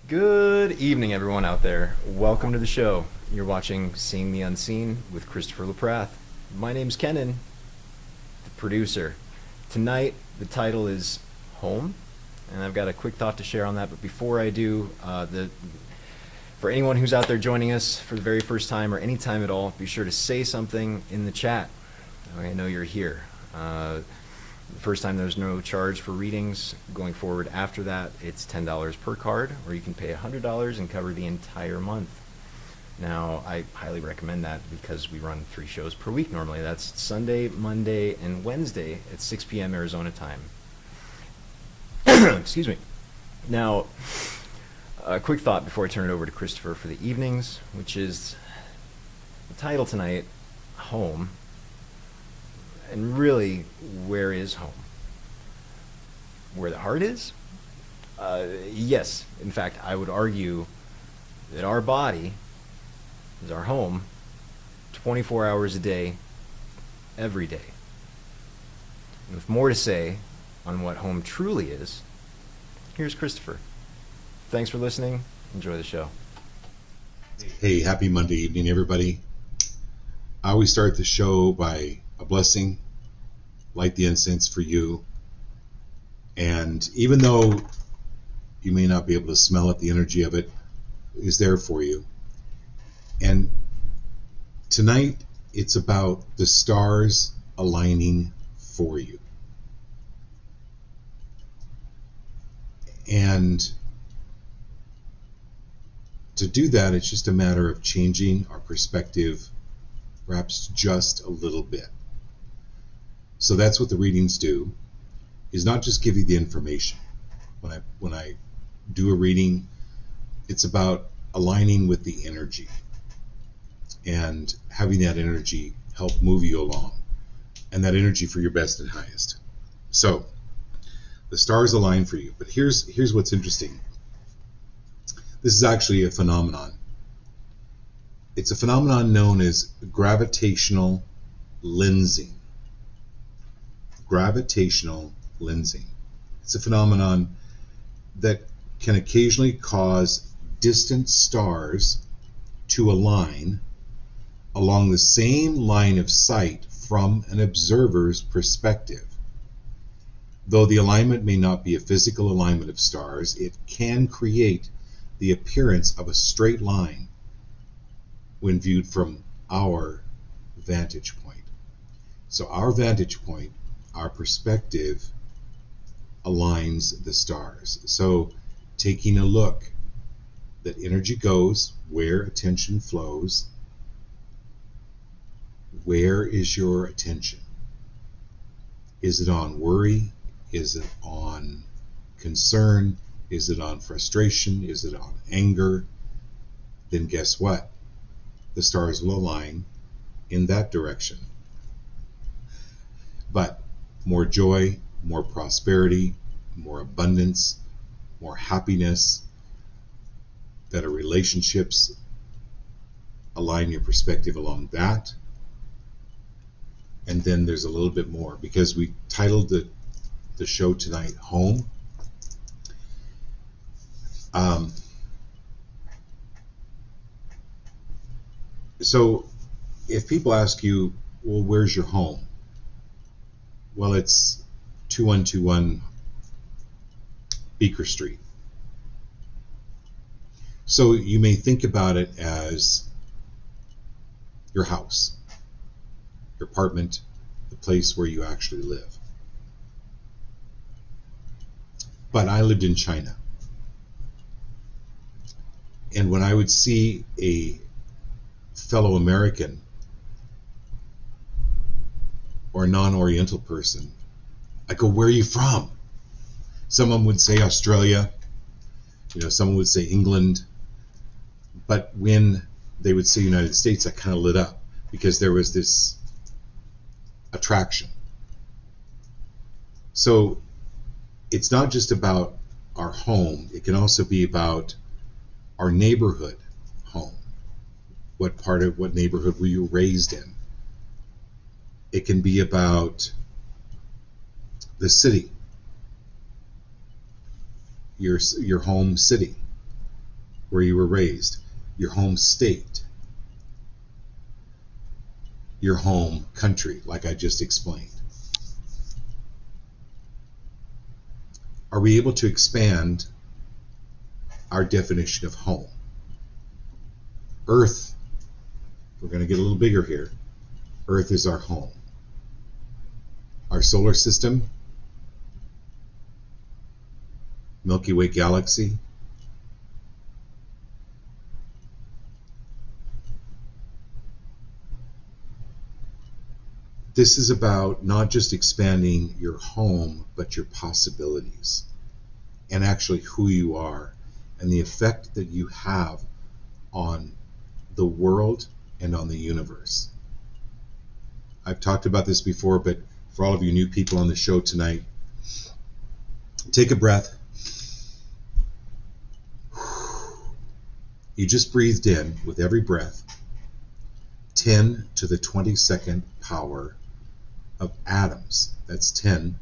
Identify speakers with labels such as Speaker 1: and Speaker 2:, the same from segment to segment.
Speaker 1: Good evening, everyone out there. Welcome to the show. You're watching Seeing the Unseen with Christopher LaPrath. My name's Kenan, the producer. Tonight, the title is Home, and I've got a quick thought to share on that. But before I do, for anyone who's out there joining us for the very first time or any time at all, be sure to say something in the chat. I know you're here. The first time there's no charge for readings. Going forward after that, it's $10 per card, or you can pay $100 and cover the entire month. Now, I highly recommend that because we run 3 shows per week normally. That's Sunday, Monday, and Wednesday at 6 p.m. Arizona time. Excuse me. Now, a quick thought before I turn it over to Christopher for the evenings, which is the title tonight, Home. And really, where is home? Where the heart is? Yes. In fact, I would argue that our body is our home 24 hours a day, every day. And with more to say on what home truly is, here's Christopher. Thanks for listening. Enjoy the show.
Speaker 2: Hey, happy Monday evening, everybody. I always start the show by a blessing, light the incense for you. And even though you may not be able to smell it, the energy of it is there for you. And tonight, it's about the stars aligning for you. And to do that, it's just a matter of changing our perspective, perhaps just a little bit. So that's what the readings do, is not just give you the information. When I do a reading, it's about aligning with the energy and having that energy help move you along, and that energy for your best and highest. So the stars align for you. But here's what's interesting. This is actually a phenomenon. It's a phenomenon known as gravitational lensing. Gravitational lensing. It's a phenomenon that can occasionally cause distant stars to align along the same line of sight from an observer's perspective. Though the alignment may not be a physical alignment of stars, it can create the appearance of a straight line when viewed from our vantage point. So our vantage point, our perspective, aligns the stars. So taking a look, that energy goes where attention flows. Where is your attention? Is it on worry? Is it on concern? Is it on frustration? Is it on anger? Then guess what? The stars will align in that direction. But more joy, more prosperity, more abundance, more happiness, better relationships, align your perspective along that. And then there's a little bit more, because we titled the show tonight Home. So if people ask you, well, where's your home? Well, it's 2121 Beaker Street. So you may think about it as your house, your apartment, the place where you actually live. But I lived in China. And when I would see a fellow American or a non-Oriental person, I go, where are you from? Someone would say Australia, someone would say England. But when they would say United States, I kind of lit up, because there was this attraction. So it's not just about our home, it can also be about our neighborhood home. What neighborhood were you raised in? It can be about the city, your home city. where you were raised, your home state, your home country, like I just explained. Are we able to expand our definition of home? Earth, we're going to get a little bigger here. Earth is our home. Our solar system, Milky Way galaxy, this is about not just expanding your home, but your possibilities and actually who you are and the effect that you have on the world and on the universe. I've talked about this before, but for all of you new people on the show tonight, take a breath. You just breathed in with every breath 10 to the 22nd power of atoms. That's 10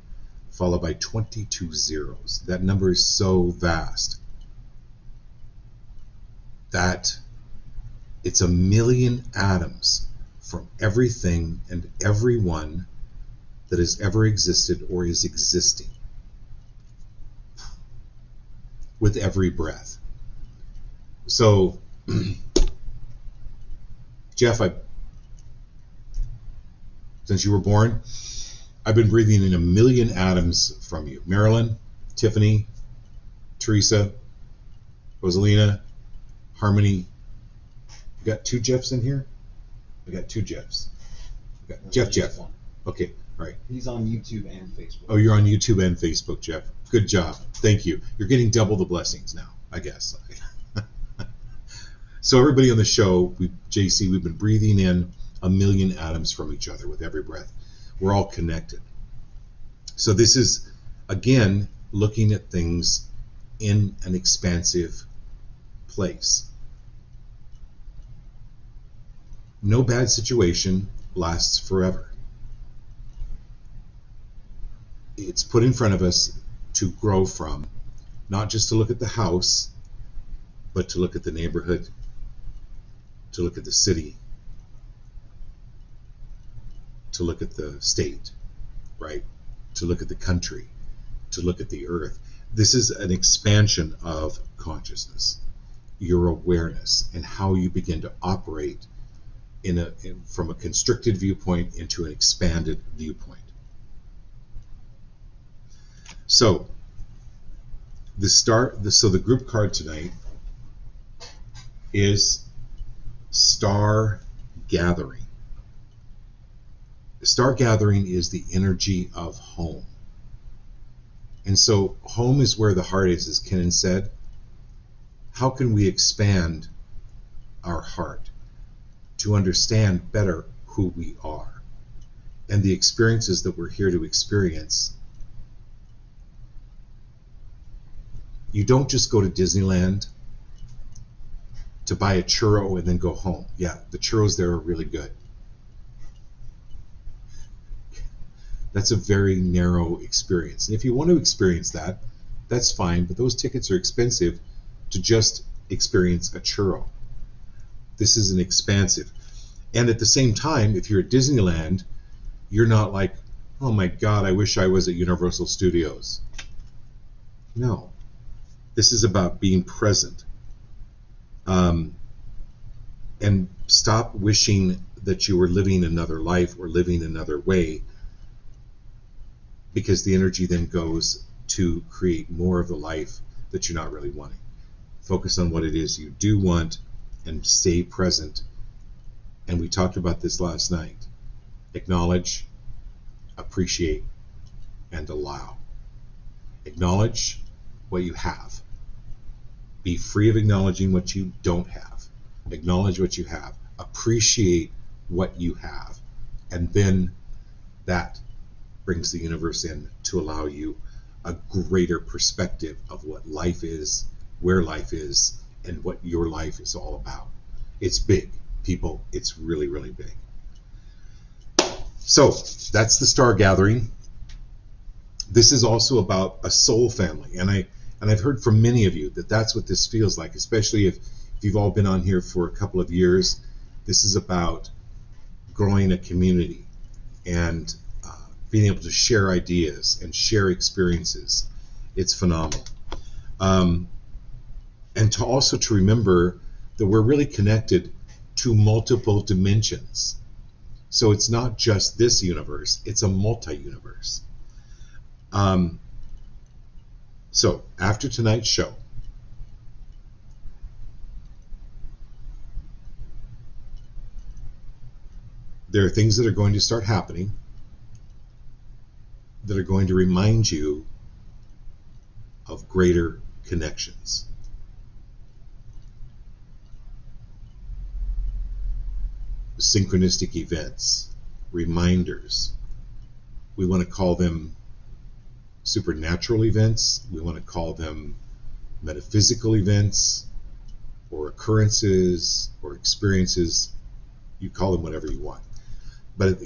Speaker 2: followed by 22 zeros. That number is so vast that it's a million atoms from everything and everyone that has ever existed or is existing with every breath. So, Jeff, since you were born, I've been breathing in a million atoms from you. Marilyn, Tiffany, Teresa, Rosalina, Harmony. You got two Jeffs in here? I got two Jeffs. I got Jeff. Okay, all right.
Speaker 3: He's on YouTube and Facebook.
Speaker 2: Oh, you're on YouTube and Facebook, Jeff. Good job. Thank you. You're getting double the blessings now, I guess. So everybody on the show, JC, we've been breathing in a million atoms from each other with every breath. We're all connected. So this is, again, looking at things in an expansive place. No bad situation lasts forever. It's put in front of us to grow from, not just to look at the house, but to look at the neighborhood, to look at the city, to look at the state, right? To look at the country, to look at the earth. This is an expansion of consciousness, your awareness, and how you begin to operate from a constricted viewpoint into an expanded viewpoint. So the group card tonight is Star Gathering. Star Gathering is the energy of home. And so home is where the heart is, as Kenan said. How can we expand our heart to understand better who we are and the experiences that we're here to experience? You don't just go to Disneyland to buy a churro and then go home. Yeah, the churros there are really good. That's a very narrow experience. And if you want to experience that, that's fine, but those tickets are expensive to just experience a churro. This is an expansive. And at the same time, if you're at Disneyland, you're not like, oh my God, I wish I was at Universal Studios. No. This is about being present. And stop wishing that you were living another life or living another way, because the energy then goes to create more of the life that you're not really wanting. Focus on what it is you do want and stay present. And we talked about this last night. Acknowledge, appreciate, and allow. Acknowledge what you have. Be free of acknowledging what you don't have. Acknowledge what you have. Appreciate what you have. And then that brings the universe in to allow you a greater perspective of what life is, where life is, and what your life is all about. It's big, people. It's really, really big. So that's the Star Gathering. This is also about a soul family. And And I've heard from many of you that that's what this feels like, especially if you've all been on here for a couple of years. This is about growing a community and being able to share ideas and share experiences. It's phenomenal. And to also to remember that we're really connected to multiple dimensions. So it's not just this universe, it's a multi-universe. So after tonight's show, there are things that are going to start happening that are going to remind you of greater connections. Synchronistic events, reminders. We want to call them supernatural events. We want to call them metaphysical events or occurrences or experiences. You call them whatever you want. But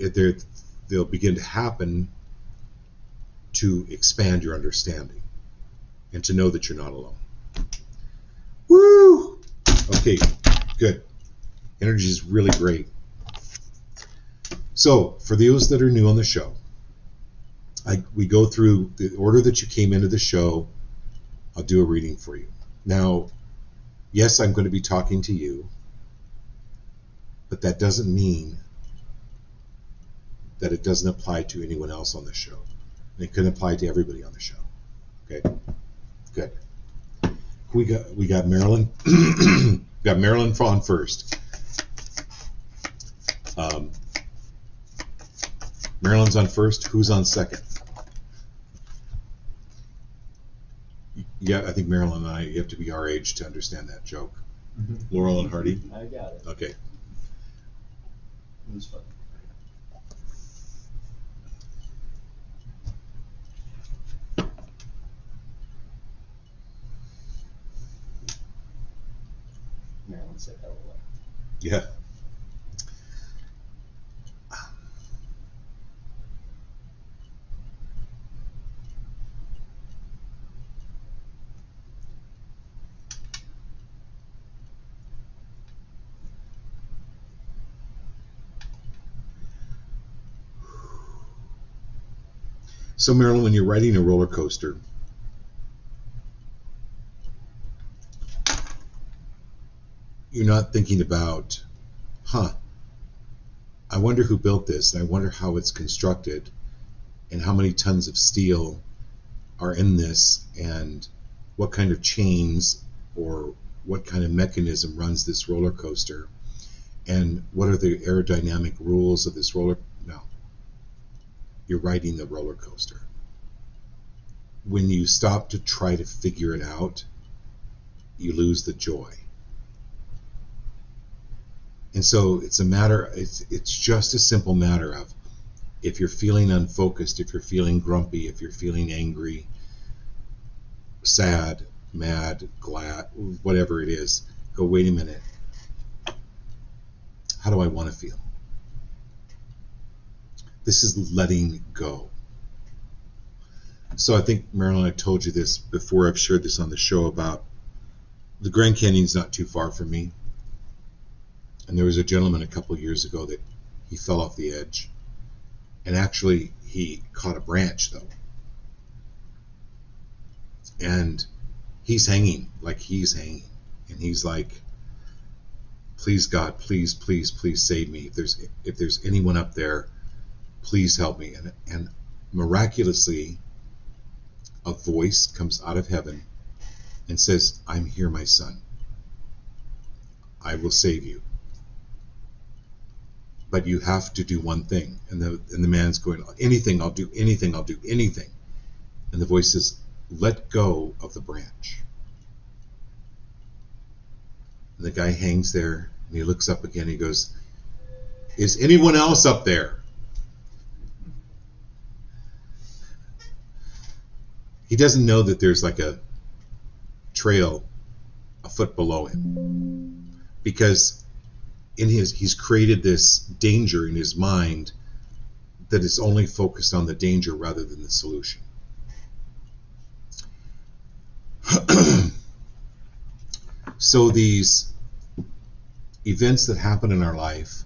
Speaker 2: they'll begin to happen to expand your understanding and to know that you're not alone. Woo! Okay, good. Energy is really great. So, for those that are new on the show, we go through the order that you came into the show. I'll do a reading for you. Now, yes, I'm going to be talking to you, but that doesn't mean that it doesn't apply to anyone else on the show. And it can apply to everybody on the show. Okay? Good. We got Marilyn. We got Marilyn on first. Marilyn's on first. Who's on second? Yeah, I think Marilyn and I, you have to be our age to understand that joke. Mm-hmm. Laurel and Hardy?
Speaker 3: I got it.
Speaker 2: Okay.
Speaker 3: It was fun. Marilyn said LOL.
Speaker 2: Yeah. So Marilyn, when you're riding a roller coaster, you're not thinking about, I wonder who built this, and I wonder how it's constructed, and how many tons of steel are in this, and what kind of chains or what kind of mechanism runs this roller coaster, and what are the aerodynamic rules of this roller. No. You're riding the roller coaster. When you stop to try to figure it out, you lose the joy. And so it's just a simple matter of, if you're feeling unfocused, if you're feeling grumpy, if you're feeling angry, sad, mad, glad, whatever it is, go, wait a minute. How do I want to feel? This is letting go. So I think, Marilyn, I told you this before. I've shared this on the show about the Grand Canyon's not too far from me. And there was a gentleman a couple of years ago that he fell off the edge. And actually, he caught a branch, though. And he's hanging like he's hanging. And he's like, please, God, please, please, please save me. If there's anyone up there, please help me. And miraculously, a voice comes out of heaven and says, I'm here, my son. I will save you. But you have to do one thing. And the man's going, anything, I'll do anything, I'll do anything. And the voice says, let go of the branch. And the guy hangs there, and he looks up again, he goes, is anyone else up there? He doesn't know that there's like a trail a foot below him, because he's created this danger in his mind that is only focused on the danger rather than the solution. So these events that happen in our life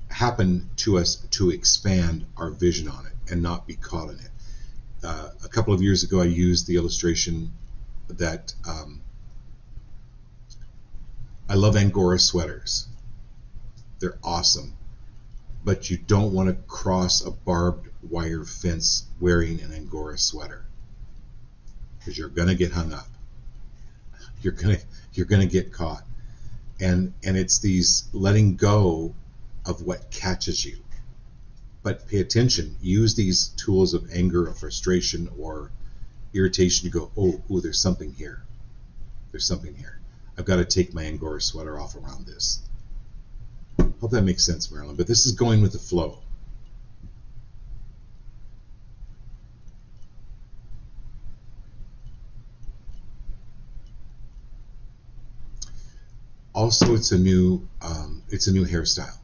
Speaker 2: happen to us to expand our vision on it and not be caught in it. A couple of years ago, I used the illustration that I love Angora sweaters. They're awesome, but you don't want to cross a barbed wire fence wearing an Angora sweater, because you're gonna get hung up. You're gonna get caught, and it's these letting go of what catches you. But pay attention. Use these tools of anger or frustration or irritation to go, oh, there's something here. There's something here. I've got to take my Angora sweater off around this. Hope that makes sense, Marilyn. But this is going with the flow. Also, it's a new hairstyle.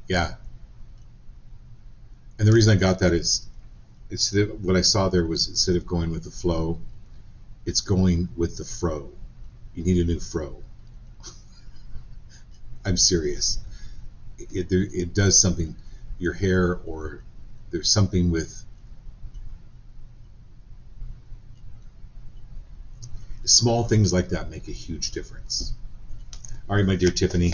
Speaker 2: Yeah. And the reason I got that is what I saw there was, instead of going with the flow, it's going with the fro. You need a new fro. I'm serious. It does something. Your hair, or there's something with small things like that make a huge difference. All right, my dear Tiffany.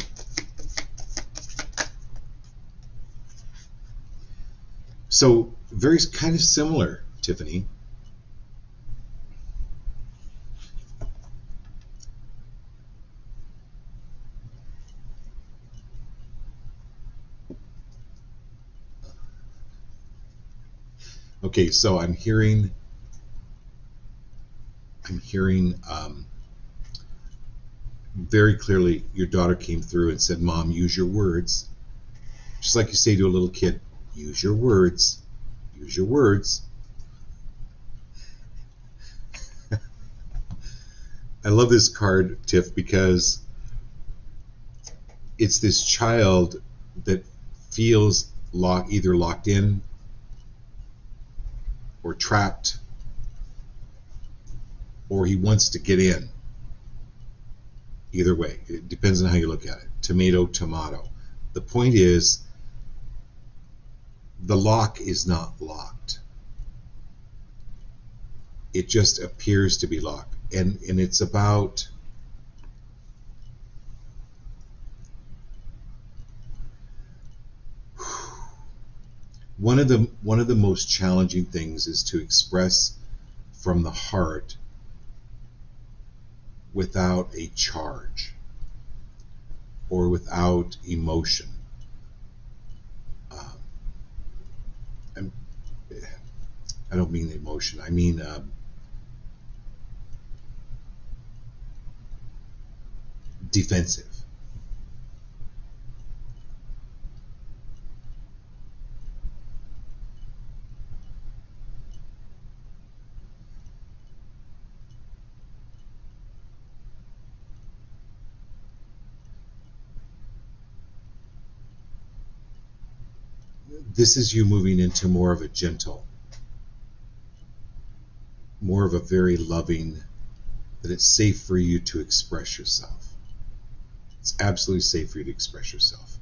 Speaker 2: So very kind of similar, Tiffany. Okay, so I'm hearing very clearly your daughter came through and said, Mom, use your words. Just like you say to a little kid, use your words. Use your words. I love this card, Tiff, because it's this child that feels either locked in or trapped, or he wants to get in. Either way, it depends on how you look at it. Tomato, tomato. The point is, the lock is not locked. It just appears to be locked. And it's about one of the most challenging things is to express from the heart without a charge or without emotion. I don't mean emotion. I mean defensive. This is you moving into more of a gentle, more of a very loving, that it's safe for you to express yourself. It's absolutely safe for you to express yourself.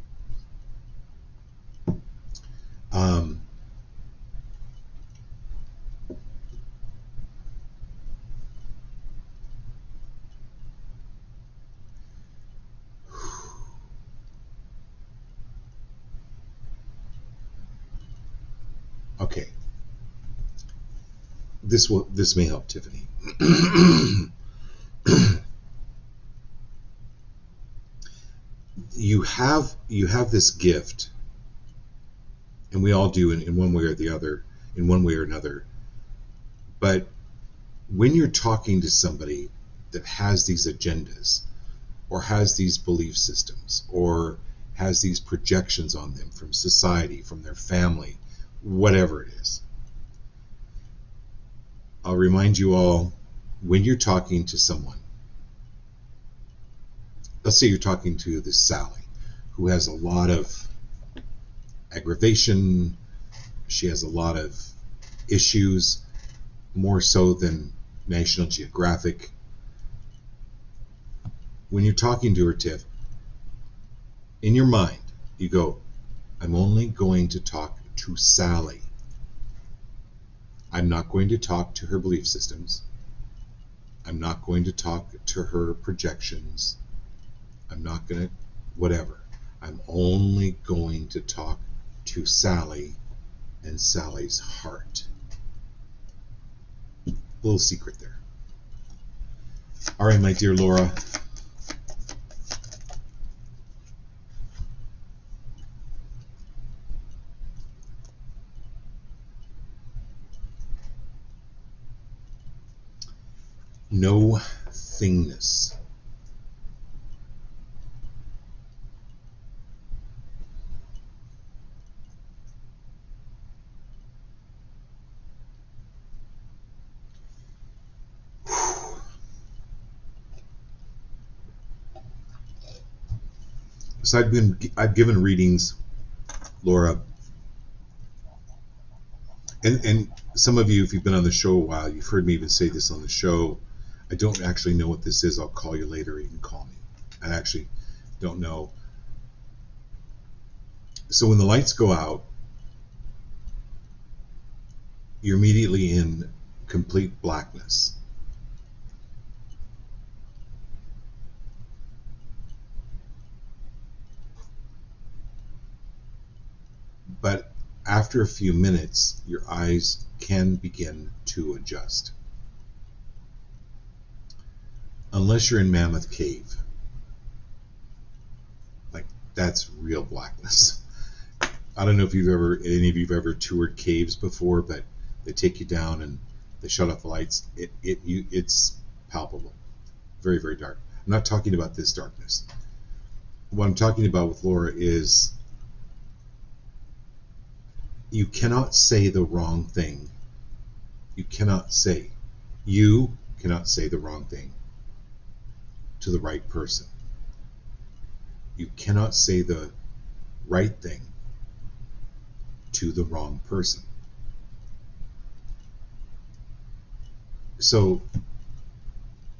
Speaker 2: Okay. This may help, Tiffany. You have this gift, and we all do in one way or the other, in one way or another. But when you're talking to somebody that has these agendas, or has these belief systems, or has these projections on them from society, from their family, whatever it is, I'll remind you all when you're talking to someone, let's say you're talking to this Sally, who has a lot of aggravation, she has a lot of issues, more so than National Geographic. When you're talking to her, Tiff, in your mind, you go, I'm only going to talk to Sally. I'm not going to talk to her belief systems. I'm not going to talk to her projections. I'm not going to, whatever. I'm only going to talk to Sally and Sally's heart. Little secret there. All right, my dear Laura. No thingness. So I've given readings, Laura, and some of you, if you've been on the show a while, you've heard me even say this on the show. I don't actually know what this is. I'll call you later. You can call me. I actually don't know. So when the lights go out, you're immediately in complete blackness. But after a few minutes, your eyes can begin to adjust. Unless you're in Mammoth Cave. Like, that's real blackness. I don't know if any of you've ever toured caves before, but they take you down and they shut off the lights. It's palpable. Very, very dark. I'm not talking about this darkness. What I'm talking about with Laura is you cannot say the wrong thing. You cannot say the wrong thing to the right person. You cannot say the right thing to the wrong person. So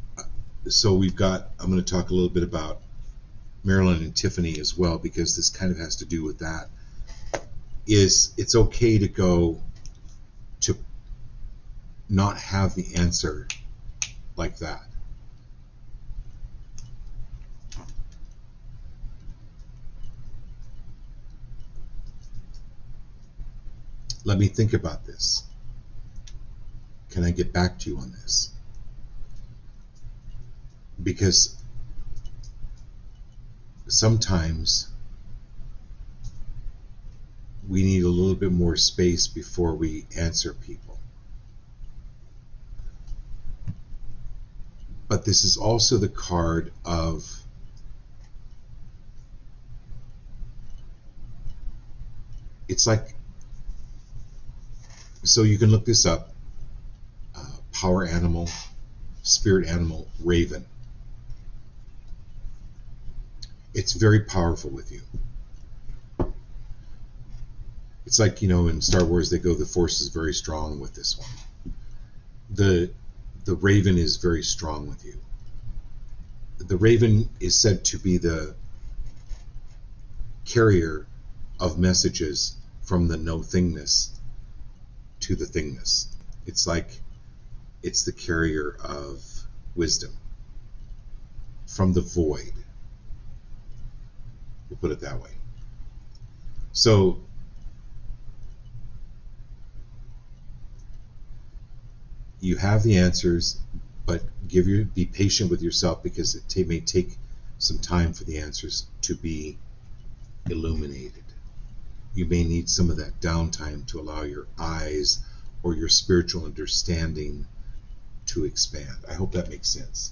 Speaker 2: I'm going to talk a little bit about Marilyn and Tiffany as well, because this kind of has to do with that. It's okay to go to not have the answer like that. Let me think about this. Can I get back to you on this? Because sometimes we need a little bit more space before we answer people. But this is also the card of it's like, so you can look this up, power animal, spirit animal, raven. It's very powerful with you. It's like, in Star Wars they go, the Force is very strong with this one. The raven is very strong with you. The raven is said to be the carrier of messages from the no thingness to the thingness. It's like it's the carrier of wisdom from the void. We'll put it that way. So you have the answers, but be patient with yourself, because it may take some time for the answers to be illuminated. You may need some of that downtime to allow your eyes or your spiritual understanding to expand. I hope that makes sense.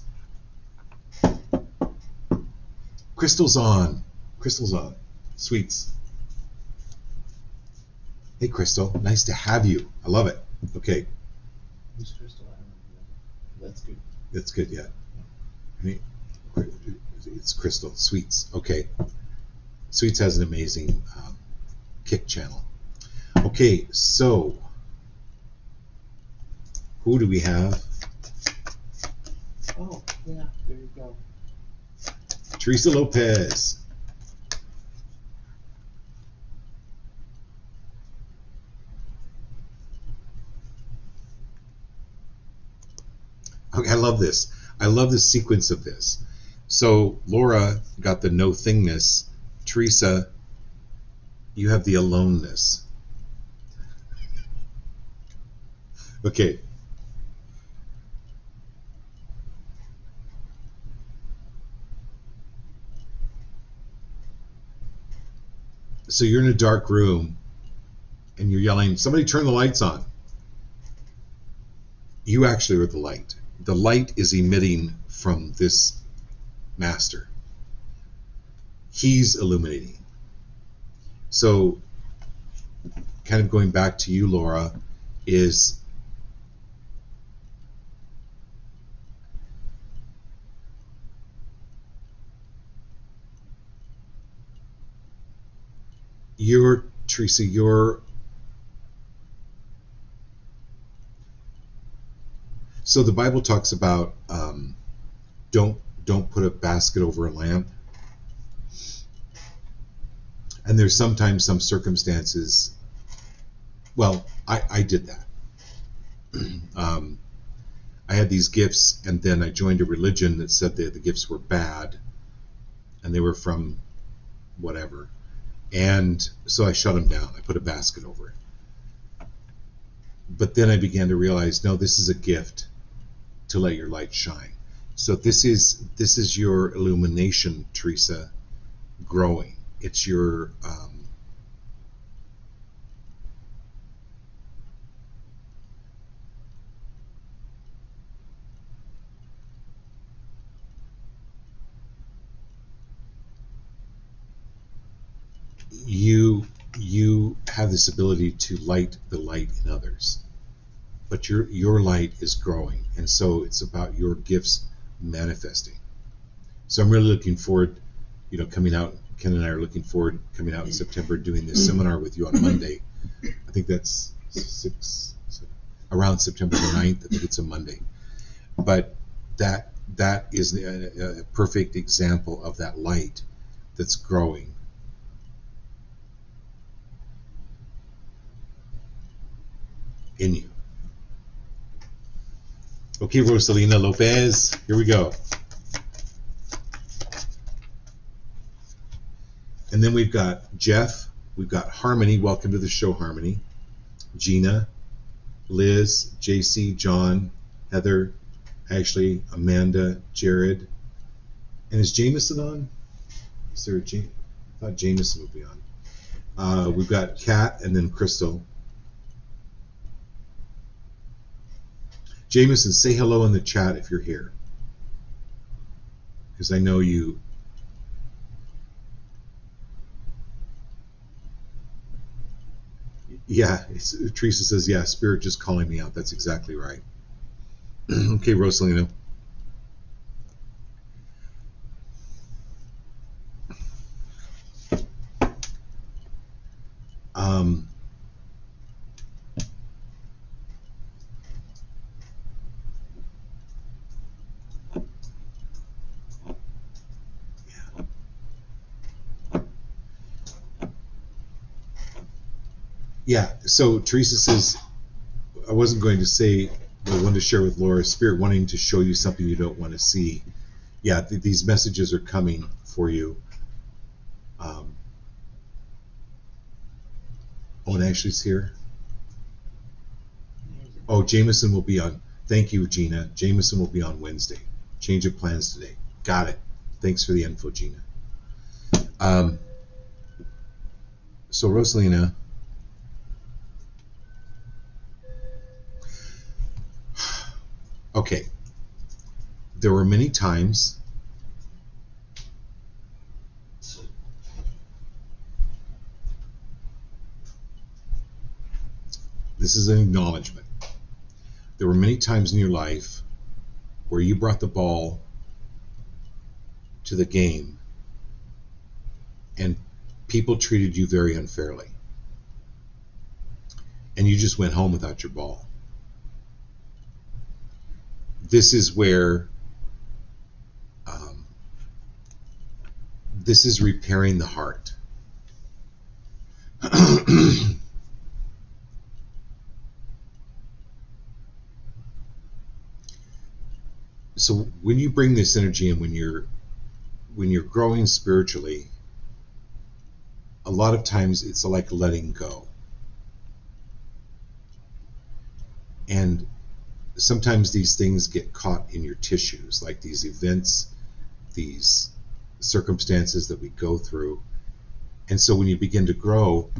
Speaker 2: Crystal's on. Sweets. Hey, Crystal. Nice to have you. I love it. Okay.
Speaker 3: Who's Crystal? I don't know. That's good.
Speaker 2: That's good, yeah. I mean, it's Crystal. Sweets. Okay. Sweets has an amazing kick channel. Okay, so who do we have?
Speaker 3: Oh, yeah, there you go.
Speaker 2: Teresa Lopez. Okay, I love this. I love the sequence of this. So Laura got the no thingness. Teresa, you have the aloneness. Okay. So you're in a dark room and you're yelling, somebody turn the lights on. You actually are the light. The light is emitting from this master. He's illuminating. So kind of going back to you, Laura, is Teresa, so the Bible talks about don't put a basket over a lamp. And there's sometimes some circumstances, well, I did that. I had these gifts, and then I joined a religion that said that the gifts were bad, and they were from whatever. And so I shut them down. I put a basket over it. But then I began to realize, no, this is a gift to let your light shine. So this is your illumination, Teresa, growing. It's your you have this ability to light the light in others, but your light is growing, and so it's about your gifts manifesting. So I'm really looking forward, coming out. Ken and I are looking forward coming out in September, doing this seminar with you on Monday. I think that's around September the 9th. I think it's a Monday. But that is a perfect example of that light that's growing. In you. Okay, Rosalina Lopez, here we go. And then we've got Jeff, we've got Harmony, welcome to the show, Harmony. Gina, Liz, JC, John, Heather, Ashley, Amanda, Jared. And is Jameson on? Is there I thought Jameson would be on. We've got Kat and then Crystal. Jameson, say hello in the chat if you're here, because I know you. Yeah, Teresa says, yeah, Spirit just calling me out. That's exactly right. Okay, Rosalina. Yeah, so Teresa says, I wasn't going to say, but I wanted to share with Laura, Spirit wanting to show you something you don't want to see. Yeah, these messages are coming for you. Oh, and Ashley's here. Oh, Jameson will be on. Thank you, Gina. Jameson will be on Wednesday. Change of plans today. Got it. Thanks for the info, Gina. So, Rosalina. Okay. There were many times this is an acknowledgement. There were many times in your life where you brought the ball to the game and people treated you very unfairly, and you just went home without your ball. This is where this is repairing the heart. So when you bring this energy in, when you're growing spiritually, a lot of times it's like letting go. And sometimes these things get caught in your tissues, like these events, these circumstances that we go through. And so when you begin to grow,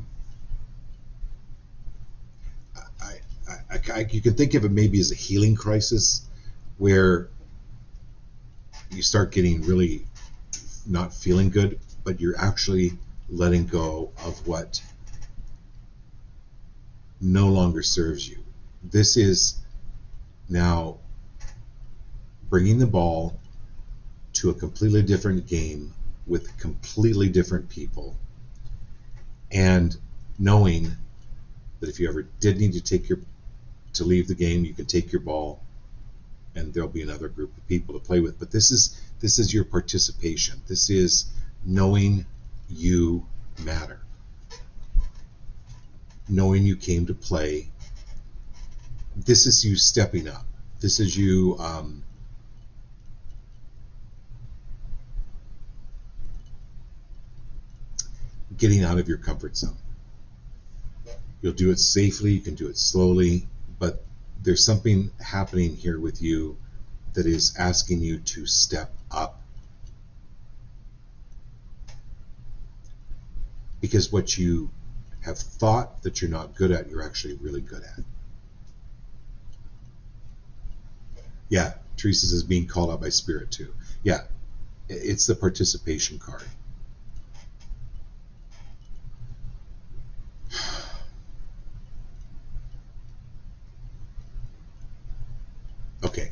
Speaker 2: you can think of it maybe as a healing crisis, where you start getting really not feeling good, but you're actually letting go of what no longer serves you. This is now bringing the ball to a completely different game with completely different people, and knowing that if you ever did need to leave the game, you can take your ball and there'll be another group of people to play with. But this is your participation. This is knowing you matter, knowing you came to play. This is you stepping up. This is you getting out of your comfort zone. You'll do it safely, you can do it slowly, but there's something happening here with you that is asking you to step up. Because what you have thought that you're not good at, you're actually really good at. Yeah, Teresa is being called out by Spirit too. Yeah, it's the participation card. Okay.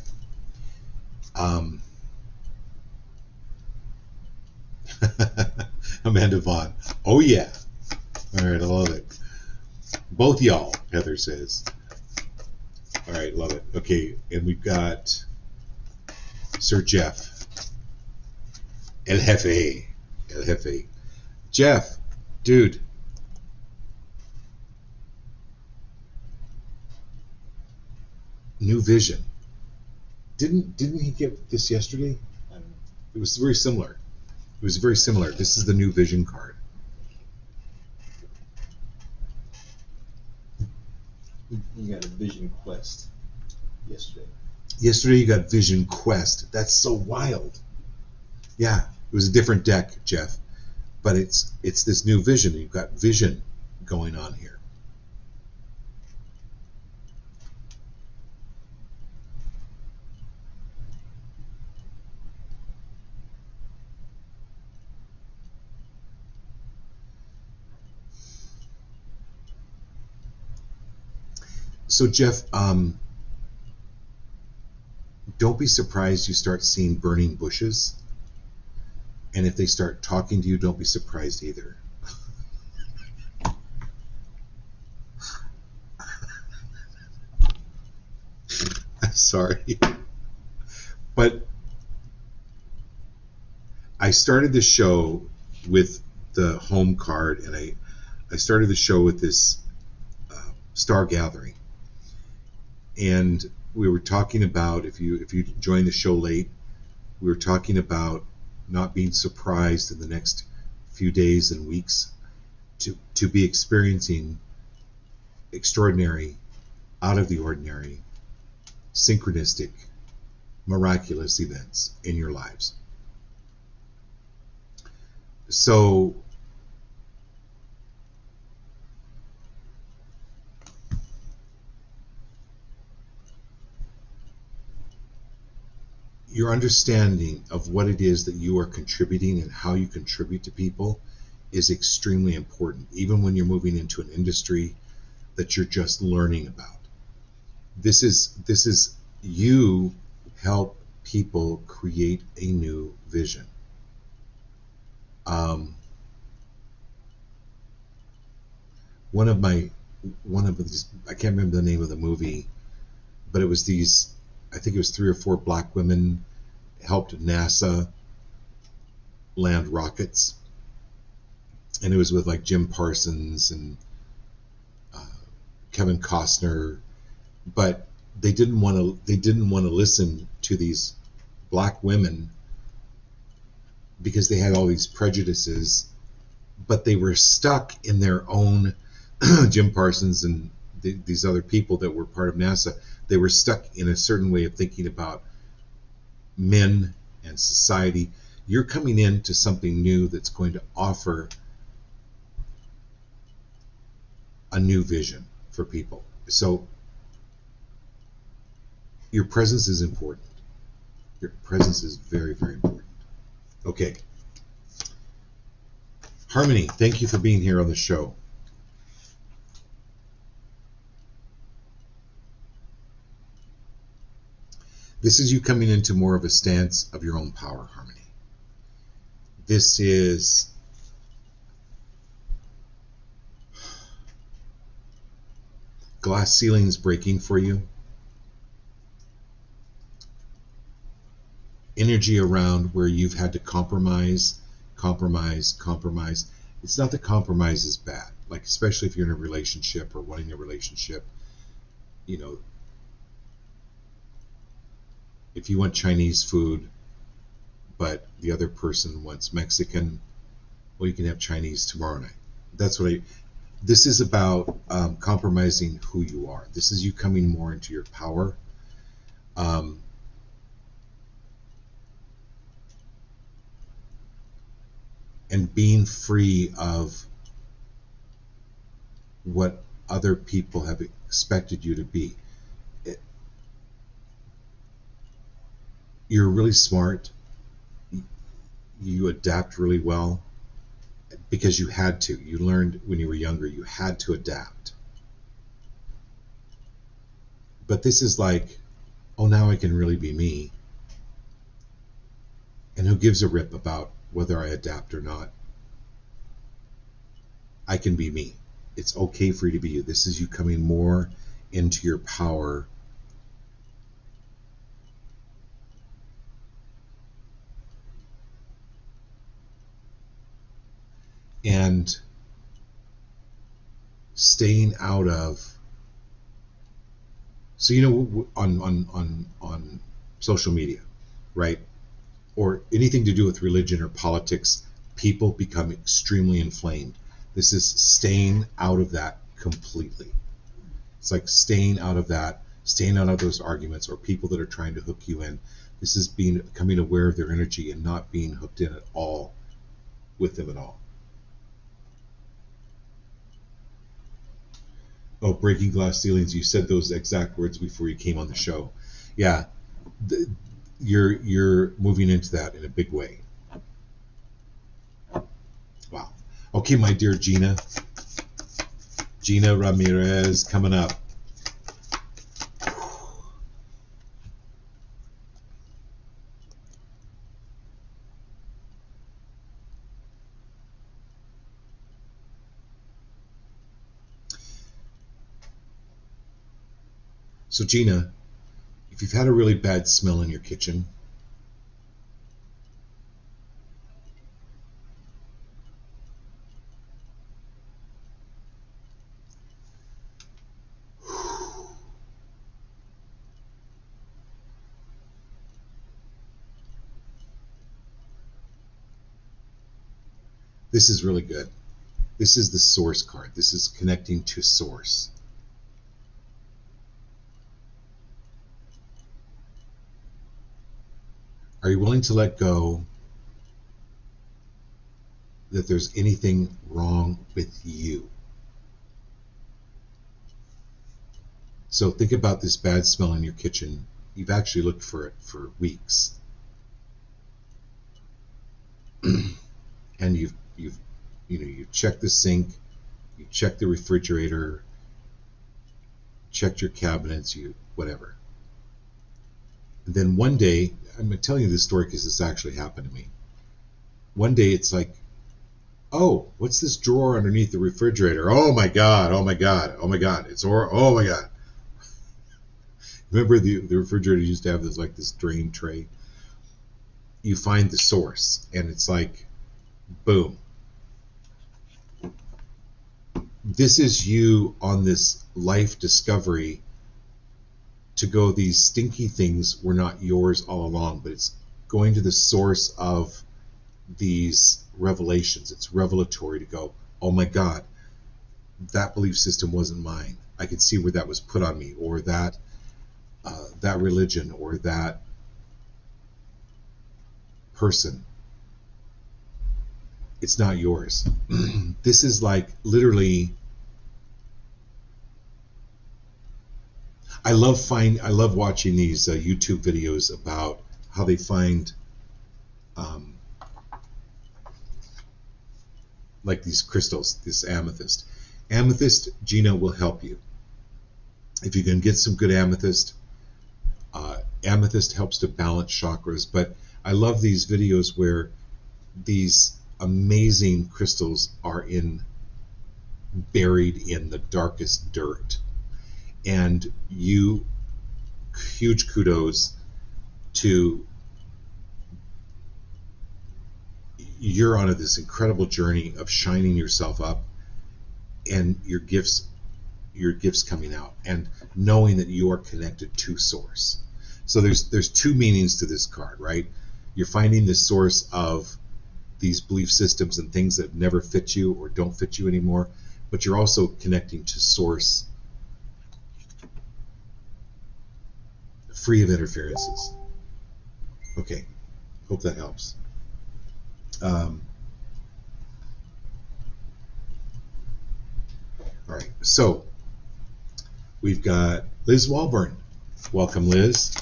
Speaker 2: Amanda Vaughn. Oh yeah. All right, I love it. Both y'all, Heather says. All right, love it. Okay, and we've got Sir Jeff. El Jefe. El Jefe. Jeff, dude. New vision. Didn't he get this yesterday?
Speaker 3: I don't know.
Speaker 2: It was very similar. It was very similar. This is the new vision card.
Speaker 3: You got a vision quest yesterday.
Speaker 2: Yesterday you got Vision Quest. That's so wild. Yeah, it was a different deck, Jeff, but it's this new vision. You've got vision going on here. So Jeff, don't be surprised you start seeing burning bushes. And if they start talking to you, don't be surprised either. I'm sorry. But I started the show with the home card, and I started the show with this Star Gathering. And we were talking about, if you joined the show late, we were talking about not being surprised in the next few days and weeks to be experiencing extraordinary, out of the ordinary, synchronistic, miraculous events in your lives. So your understanding of what it is that you are contributing and how you contribute to people is extremely important, even when you're moving into an industry that you're just learning about. This is you help people create a new vision. One of these, I can't remember the name of the movie, but it was these, I think it was 3 or 4 black women helped NASA land rockets, and it was with like Jim Parsons and Kevin Costner, but they didn't want to listen to these black women because they had all these prejudices, but they were stuck in their own Jim Parsons and these other people that were part of NASA. They were stuck in a certain way of thinking about men and society. You're coming into something new that's going to offer a new vision for people. So your presence is important. Your presence is very, very important. Okay. Harmony, thank you for being here on the show. This is you coming into more of a stance of your own power, Harmony. This is glass ceilings breaking for you. Energy around where you've had to compromise. It's not that compromise is bad, like especially if you're in a relationship or wanting a relationship, you know, if you want Chinese food, but the other person wants Mexican, well, you can have Chinese tomorrow night. This is about compromising who you are. This is you coming more into your power. And being free of what other people have expected you to be. You're really smart. You adapt really well because you had to. You learned when you were younger, you had to adapt. But this is like, oh, now I can really be me. And who gives a rip about whether I adapt or not? I can be me. It's okay for you to be you. This is you coming more into your power. And staying out of, so you know, on social media, right? Or anything to do with religion or politics, people become extremely inflamed. This is staying out of that completely. It's like staying out of that, staying out of those arguments or people that are trying to hook you in. This is becoming aware of their energy and not being hooked in at all with them at all. Oh, breaking glass ceilings. You said those exact words before you came on the show. Yeah, you're moving into that in a big way. Wow. Okay, my dear Gina Ramirez coming up. So Gina, if you've had a really bad smell in your kitchen, this is really good. This is the source card. This is connecting to source. Are you willing to let go that there's anything wrong with you? So think about this bad smell in your kitchen. You've actually looked for it for weeks. And you've checked the sink, you checked the refrigerator, checked your cabinets, whatever. And then one day, I'm telling you this story because this actually happened to me. One day it's like, oh, what's this drawer underneath the refrigerator? Oh my God, oh my God, oh my God. Oh my God. Remember the refrigerator used to have this drain tray? You find the source and it's like, boom. This is you on this life discovery to go, these stinky things were not yours all along, but it's going to the source of these revelations. It's revelatory to go, oh my God, that belief system wasn't mine. I could see where that was put on me, or that religion, or that person. It's not yours. This is like literally. I love watching these YouTube videos about how they find like these crystals, this amethyst. Amethyst, Gina will help you. If you can get some good amethyst, amethyst helps to balance chakras. But I love these videos where these amazing crystals are buried in the darkest dirt. And huge kudos to, you're on this incredible journey of shining yourself up, and your gifts coming out, and knowing that you are connected to source. So there's two meanings to this card, right? You're finding the source of these belief systems and things that never fit you or don't fit you anymore, but you're also connecting to source, free of interferences. Okay, hope that helps. All right, so we've got Liz Walburn. Welcome, Liz.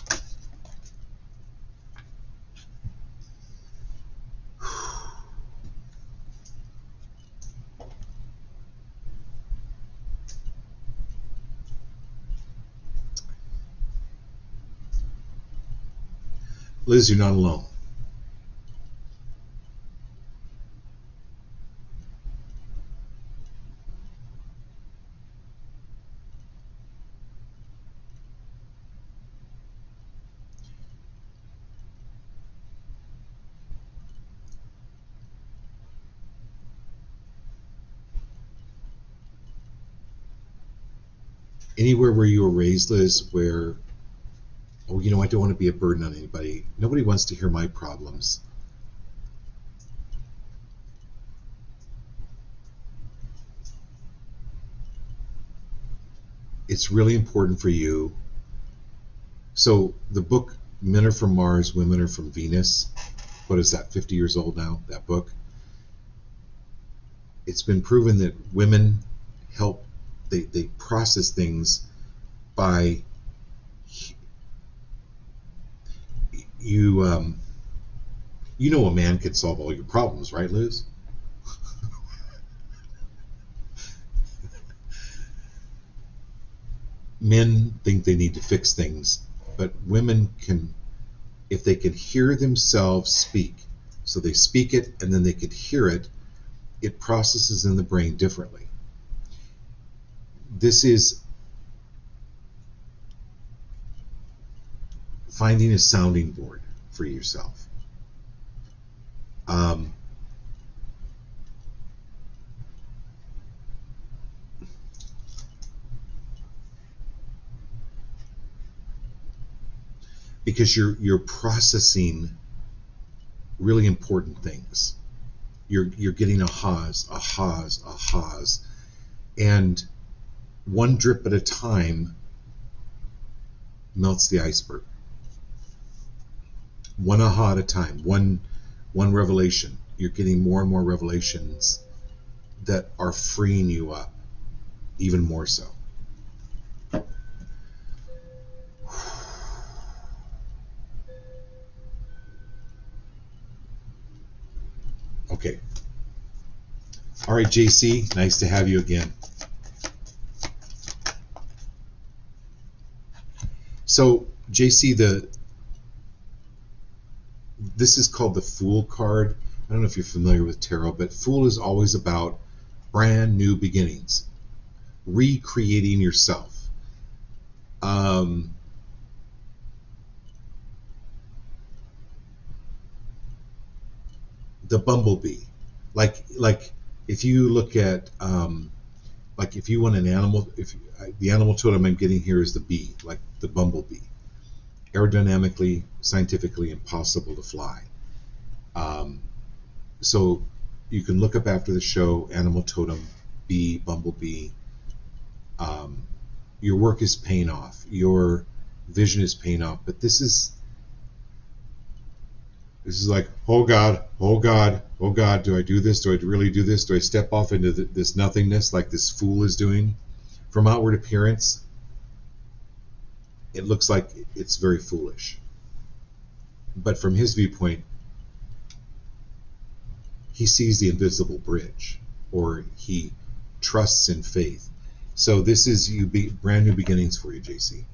Speaker 2: Liz, you're not alone. Anywhere where you were raised, Liz, where, oh, I don't want to be a burden on anybody. Nobody wants to hear my problems. It's really important for you. So the book, Men Are From Mars, Women Are From Venus, what is that, 50 years old now, that book? It's been proven that women help, they process things by, a man can solve all your problems, right, Liz? Men think they need to fix things, but women can, if they can hear themselves speak, so they speak it and then they can hear it, it processes in the brain differently. This is finding a sounding board for yourself. Because you're processing really important things. You're getting ahas, and one drip at a time melts the iceberg. One aha at a time, one revelation. You're getting more and more revelations that are freeing you up, even more so. Okay. All right, JC, nice to have you again. So, JC, this is called the Fool card. I don't know if you're familiar with tarot, but Fool is always about brand new beginnings, recreating yourself. The bumblebee, like if you look at like if you want an animal, the animal totem I'm getting here is the bee, like the bumblebee, aerodynamically, scientifically impossible to fly. So you can look up after the show, animal totem, bee, bumblebee. Your work is paying off, your vision is paying off, but this is like, oh God, oh God, oh God, do I do this? Do I really do this? Do I step off into this nothingness like this fool is doing? From outward appearance, it looks like it's very foolish. But from his viewpoint, he sees the invisible bridge, or he trusts in faith. So this is brand new beginnings for you, JC.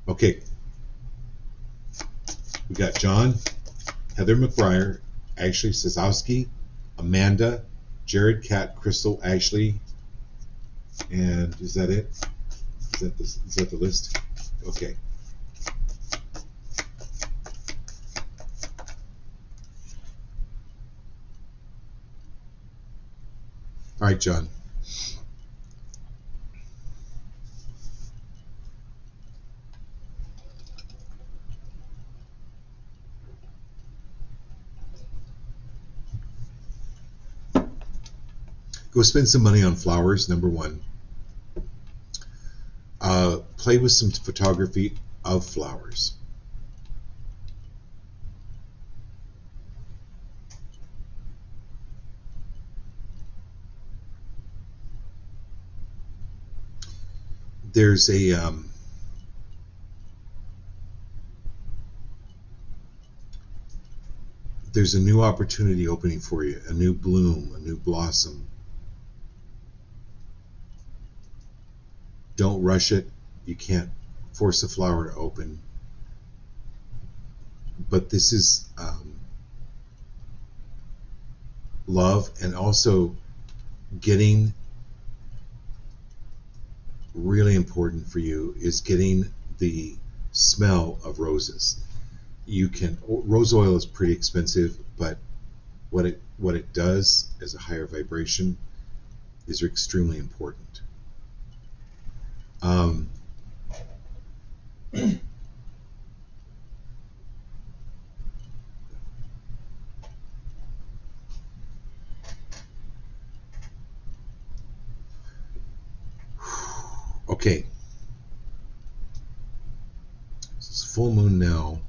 Speaker 2: Okay. We got John, Heather McBriar, Ashley Sazowski, Amanda, Jared, Kat, Crystal, Ashley, and is that it? Is that the list? Okay. All right, John. Go spend some money on flowers, number one. Play with some photography of flowers. There's a new opportunity opening for you, a new bloom, a new blossom. Don't rush it. You can't force a flower to open. But this is love, and also getting, really important for you is getting the smell of roses. Rose oil is pretty expensive, but what it does as a higher vibration is extremely important. Okay. It's full moon now.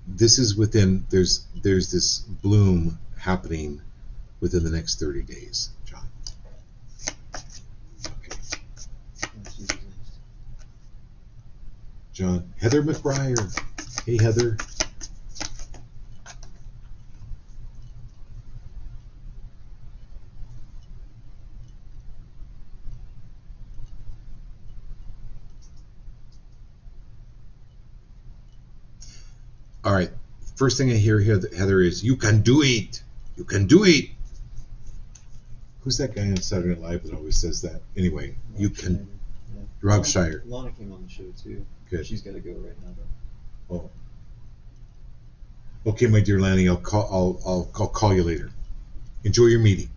Speaker 2: This is within, there's this bloom happening within the next 30 days, John. Okay. John. Heather McBriar. Hey, Heather. All right. First thing I hear here, Heather, is you can do it. You can do it. Who's that guy on Saturday Night Live that always says that? Anyway, Rob you can. Schneider. Yeah. Rob Schneider.
Speaker 3: Lana came on the show too.
Speaker 2: Good.
Speaker 3: She's got to go right now though.
Speaker 2: Oh. Okay, my dear Lanny, I'll call you later. Enjoy your meeting.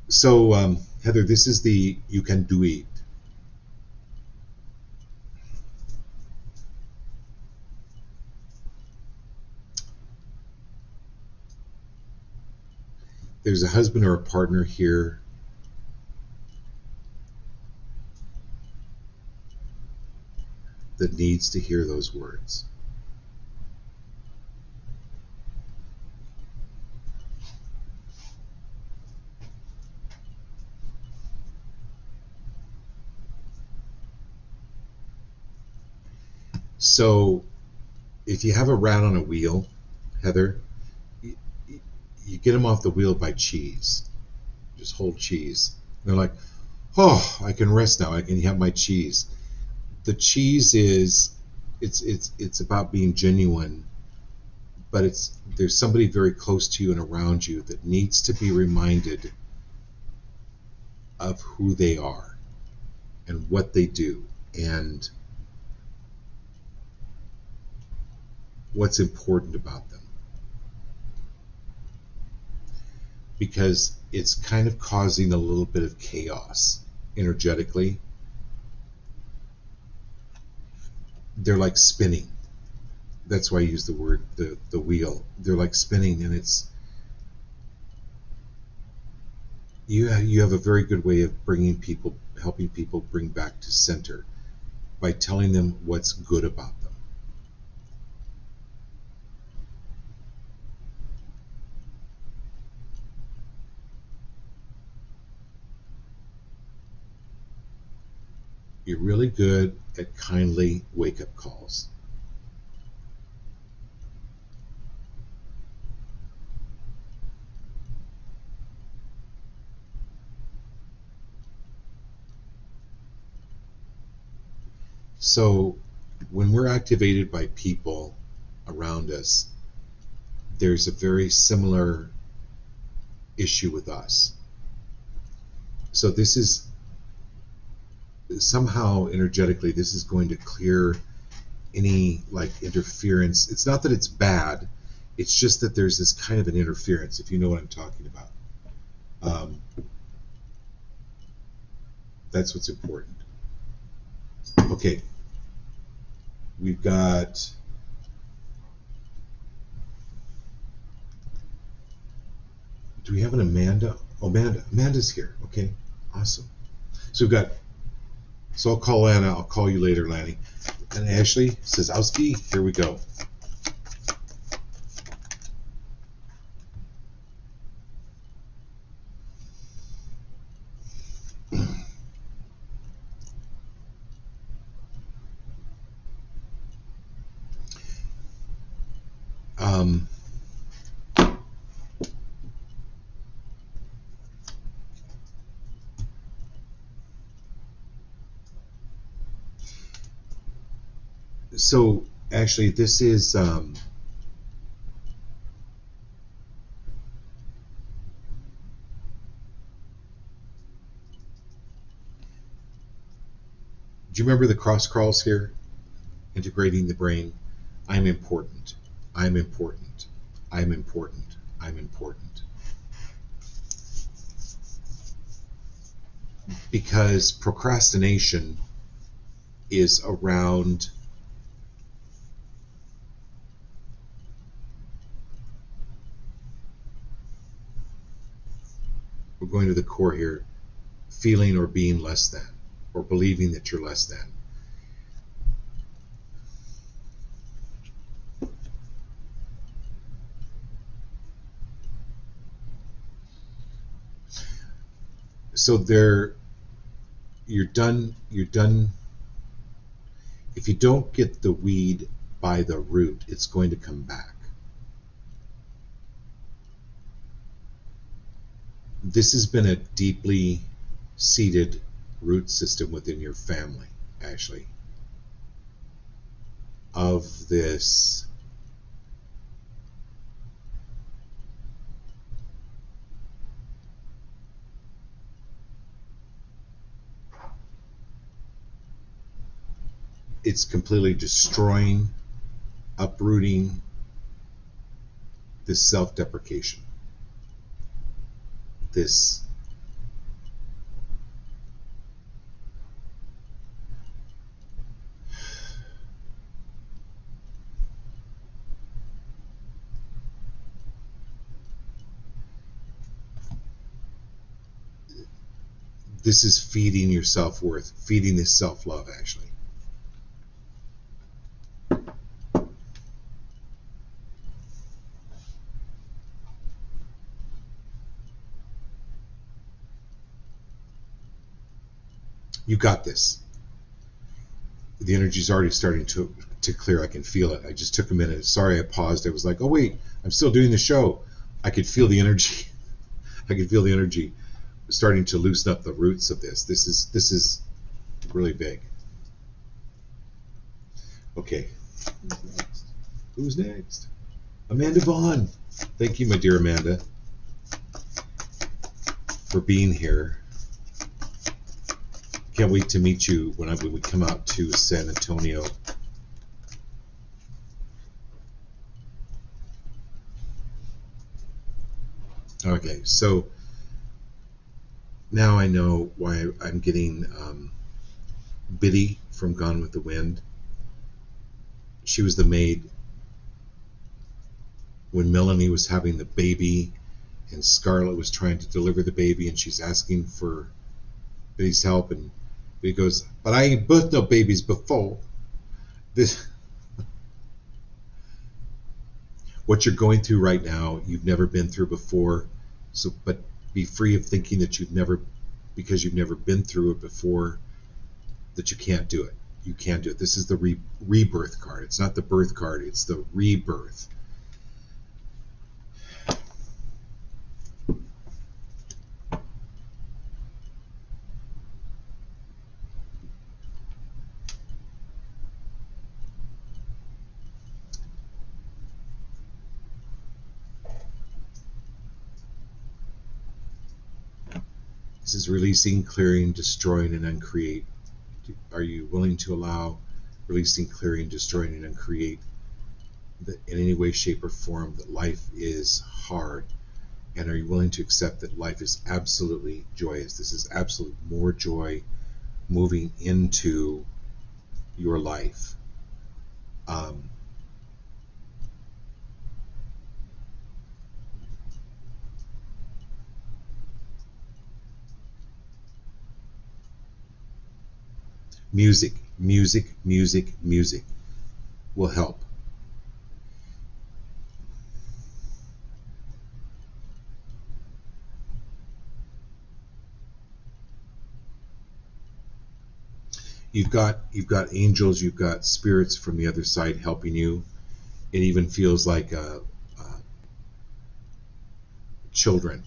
Speaker 2: So, Heather, this is the you can do it. There's a husband or a partner here that needs to hear those words. So, if you have a rat on a wheel, Heather, you get them off the wheel by cheese. Just hold cheese. And they're like, oh, I can rest now. I can have my cheese. The cheese is it's about being genuine, but there's somebody very close to you and around you that needs to be reminded of who they are and what they do and what's important about them. Because it's kind of causing a little bit of chaos energetically. They're like spinning. That's why I use the word the wheel. They're like spinning, and it's you have a very good way of helping people bring back to center by telling them what's good about them. You're really good at kindly wake-up calls. So when we're activated by people around us, there's a very similar issue with us. So this is somehow energetically, this is going to clear any like interference. It's not that it's bad, it's just that there's this kind of an interference, if you know what I'm talking about. That's what's important. Okay, we've got do we have an Amanda? Oh, Amanda's here. Okay, awesome. So we've got, so I'll call Anna, I'll call you later, Lanny. And Ashley Sazowski, here we go. So actually, this is do you remember the cross crawls here? Integrating the brain. I'm important. I'm important. I'm important. I'm important. Because procrastination is around we're going to the core here, feeling or being less than, or believing that you're less than. So you're done. If you don't get the weed by the root, it's going to come back. This has been a deeply seated root system within your family, actually, of this it's completely destroying, uprooting this self-deprecation, this this is feeding your self-worth, feeding this self-love, actually. You got this. The energy's already starting to clear. I can feel it. I just took a minute. Sorry, I paused. I was like, oh wait, I'm still doing the show. I could feel the energy. I could feel the energy starting to loosen up the roots of this. This is really big. Okay,
Speaker 3: Who's next?
Speaker 2: who's next? Amanda Vaughn. Thank you, my dear Amanda, for being here. Can't wait to meet you when we come out to San Antonio. Okay, so now I know why I'm getting Biddy from Gone with the Wind. She was the maid when Melanie was having the baby and Scarlett was trying to deliver the baby and she's asking for Biddy's help, and Biddy goes, "But I ain't birthed no babies before." This, what you're going through right now, you've never been through before. So, but be free of thinking that because you've never been through it before, that you can't do it. You can do it. This is the rebirth card. It's not the birth card. It's the rebirth. This is releasing, clearing, destroying, and uncreate. Are you willing to allow releasing, clearing, destroying, and uncreate in any way, shape, or form that life is hard? And are you willing to accept that life is absolutely joyous? This is absolute more joy moving into your life. Music will help. You've got angels, you've got spirits from the other side helping you. It even feels like children.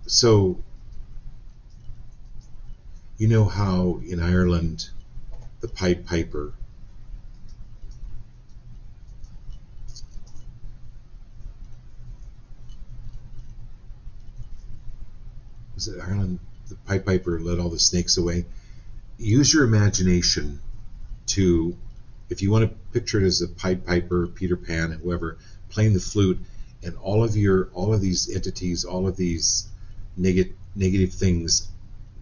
Speaker 2: So, you know how in Ireland the Pied Piper was it Ireland? The Pied Piper led all the snakes away. Use your imagination to, if you want to picture it as a Pied Piper, Peter Pan, and whoever playing the flute, and all of these entities, all of these negative things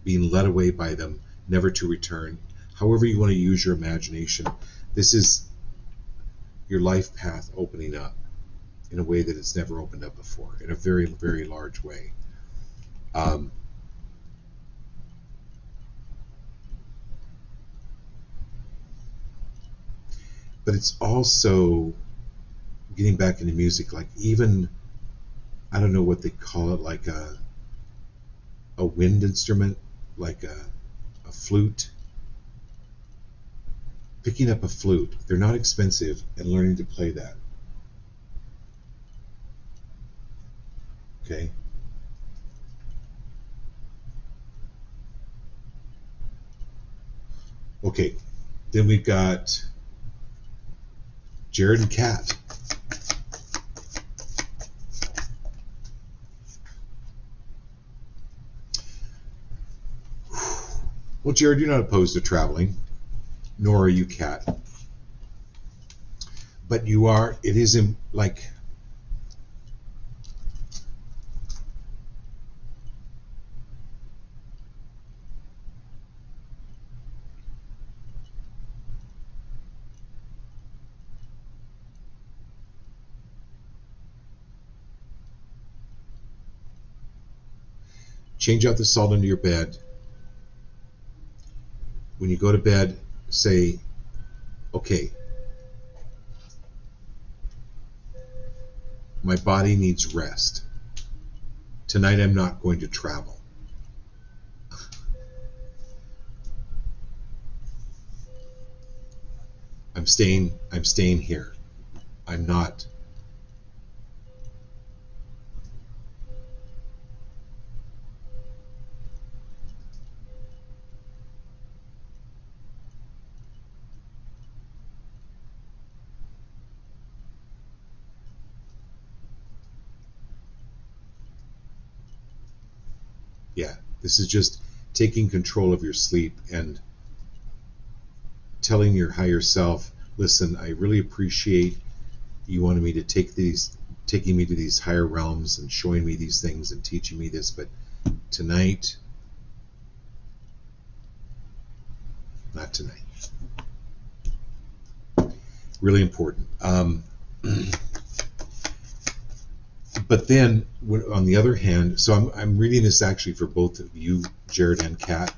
Speaker 2: being led away by them, never to return. However you want to use your imagination, this is your life path opening up in a way that it's never opened up before, in a very, very large way. But it's also getting back into music, like even, I don't know what they call it, like a wind instrument, like a flute. Picking up a flute, they're not expensive, and learning to play that. Okay? Okay, then we've got Jared and Kat. Well, Jared, you're not opposed to traveling, nor are you, Kat. But you are, it is like, change out the salt under your bed. When you go to bed, say, okay, my body needs rest. Tonight I'm not going to travel. I'm staying here. I'm not. Yeah, this is just taking control of your sleep and telling your higher self, listen, I really appreciate you wanted me to taking me to these higher realms and showing me these things and teaching me this, but tonight, not tonight. Really important. But then, on the other hand, so I'm reading this actually for both of you, Jared and Kat.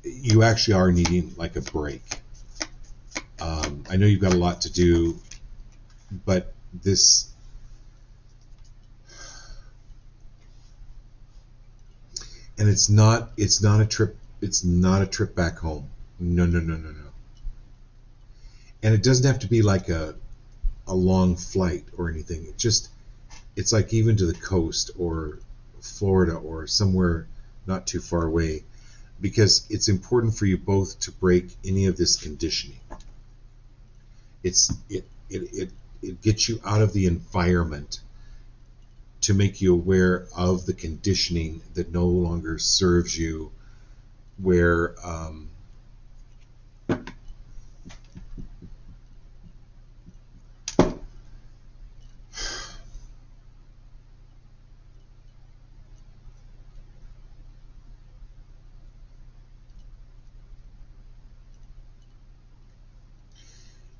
Speaker 2: You actually are needing like a break. I know you've got a lot to do, but this, and it's not a trip. It's not a trip back home. No. And it doesn't have to be like a long flight or anything. It's like even to the coast or Florida or somewhere not too far away, because it's important for you both to break any of this conditioning. It gets you out of the environment to make you aware of the conditioning that no longer serves you, where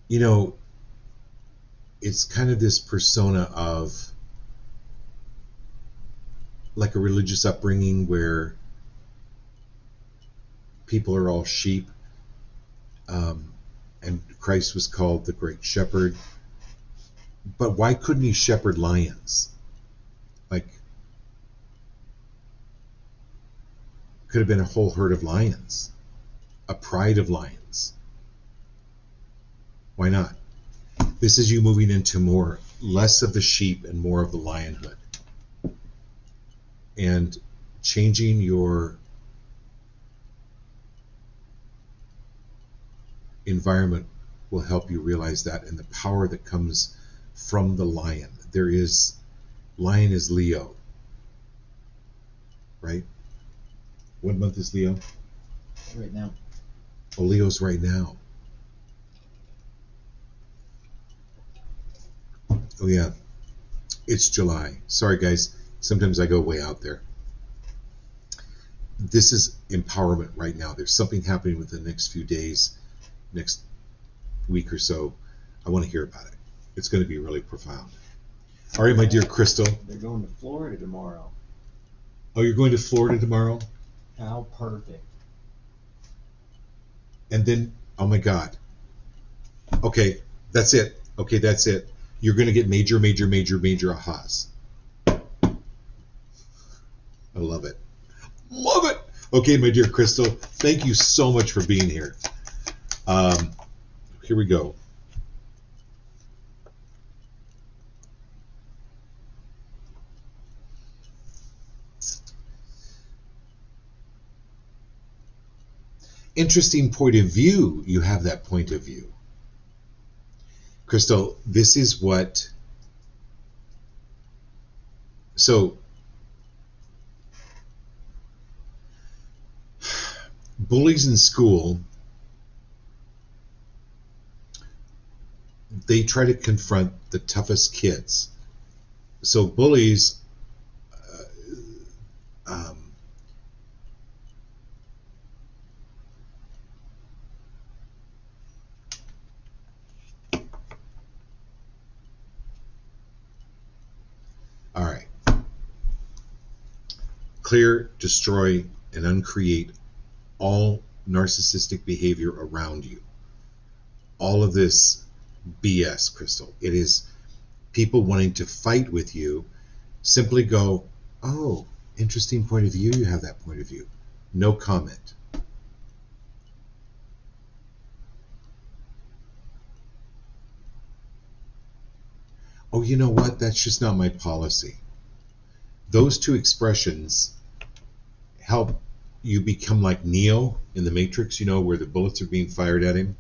Speaker 2: you know, it's kind of this persona of like a religious upbringing where people are all sheep, and Christ was called the Great Shepherd. But why couldn't he shepherd lions? Like, could have been a whole herd of lions, a pride of lions. Why not? This is you moving into less of the sheep and more of the lionhood. And changing your environment will help you realize that, and the power that comes from the lion. Lion is Leo, right? What month is Leo?
Speaker 3: Right now.
Speaker 2: Oh, Leo's right now. Oh yeah, it's July. Sorry guys, sometimes I go way out there. This is empowerment right now. There's something happening within the next few days, next week or so. I want to hear about it. It's going to be really profound. All right, my dear Crystal.
Speaker 3: They're going to Florida tomorrow.
Speaker 2: Oh, you're going to Florida tomorrow?
Speaker 3: How perfect.
Speaker 2: And then, oh my God. Okay, that's it. Okay, that's it. You're going to get major ahas. I love it. Love it. Okay, my dear Crystal, thank you so much for being here. Here we go. Interesting point of view. You have that point of view. Crystal, this is what... So, bullies in school, they try to confront the toughest kids. So bullies... all right. Clear, destroy, and uncreate all narcissistic behavior around you. All of this BS, Crystal. It is people wanting to fight with you. Simply go, oh, interesting point of view. You have that point of view. No comment. oh, you know what? That's just not my policy. Those two expressions help you become like Neo in the Matrix, you know, where the bullets are being fired at him,